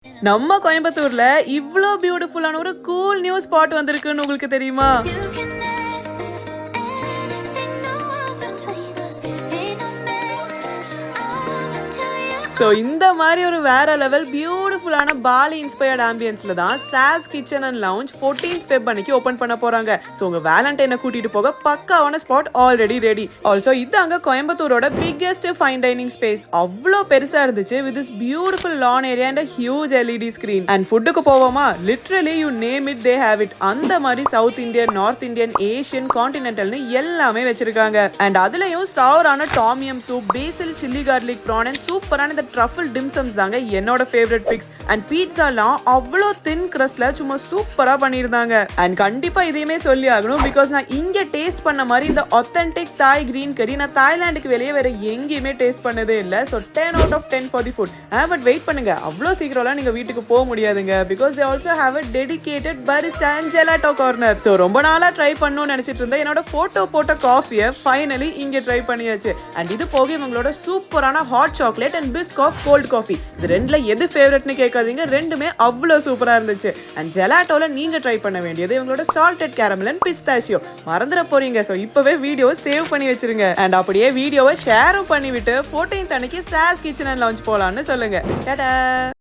நம்ம கோயம்புத்தூர்ல இவ்ளோ பியூட்டிஃபுல்லான ஒரு கூல் நியூ ஸ்பாட் வந்திருக்குன்னு உங்களுக்கு தெரியுமா? ஸோ இந்த மாதிரி ஒரு வேற லெவல் பியூட்டிஃபுல்லான பாலி இன்ஸ்பயர்ட் ஆம்பியன்ஸ்ல தான் sauce kitchen and lounge 14th Feb அன்னைக்கு ஓபன் பண்ண போறாங்க. ஸோ உங்க வேலண்டைனை கூட்டிட்டு போக பக்காவான ஸ்பாட் ஆல்ரெடி ரெடி. ஆல்சோ இதாங்க கோயம்புத்தூரோட பிக்கெஸ்ட் ஃபைன் டைனிங் ஸ்பேஸ். அவ்வளோ பெருசா இருந்துச்சு with this beautiful lawn area and huge LED screen. And ஃபுட்டுக்கு போவோமா, literally you name it they have it. அந்த மாதிரி south Indian, north Indian, Asian, கான்டினென்டல்னு எல்லாமே வச்சிருக்காங்க. அண்ட் அதுலயும் சவரான tom yum soup, basil chilli garlic prawn and சூப்பரான இந்த ட்ரஃபிள் டிம்சம்ஸ் தாங்க என்னோட ஃபேவரட் பிக்ஸ். அண்ட் பீட்சாலாம் அவ்வளோ தின் கிரஸ்ட்ல சும்மா சூப்பரா பண்ணியிருந்தாங்க. அண்ட் கண்டிப்பா இதையுமே சொல்லி ஆகணும், பிகாஸ் நான் இங்க டேஸ்ட் பண்ண மாதிரி இந்த ஆத்தென்டிக் தாய் கிரீன் கறி நான் தாய்லாந்துக்கு வெளியே வேற எங்கேயுமே டேஸ்ட் பண்ணதே இல்லை. So 10 out of 10 for the food. But wait பண்ணுங்க, அவ்வளோ சீக்கிரம்லாம் நீங்க வீட்டுக்கு போக முடியாதுங்க, because they also have a dedicated barista and gelato corner. So ரொம்ப நாளா ட்ரை பண்ணணும்னு நினைச்சிட்டு இருந்தேன். என்னோட போட்டோ போட்ட காஃபியை ஃபைனலி இங்க ட்ரை பண்ணியாச்சு. அண்ட் இது போக இவங்களோட சூப்பரான hot chocolate and Biscoff cold coffee, இது ரெண்டுல எது ஃபேவரட்னு கேட்காதீங்க, ரெண்டுமே அவ்வளோ சூப்பரா இருந்துச்சு. அண்ட் ஜெலாட்டோல நீங்க ட்ரை பண்ண வேண்டியது இவங்களோட சால்டட் கேரமல் அண்ட் பிஸ்தாஷியோ. மறந்துட போறீங்க. ஸோ இப்பவே வீடியோ சேவ் பண்ணி வச்சிருங்க. அண்ட் அப்படியே வீடியோவை ஷேரும் பண்ணிவிட்டு 14th அன்னைக்கு சாஸ் கிச்சன் அண்ட் லவுஞ்ச் போலான்னு சொல்லுங்க. டாடா.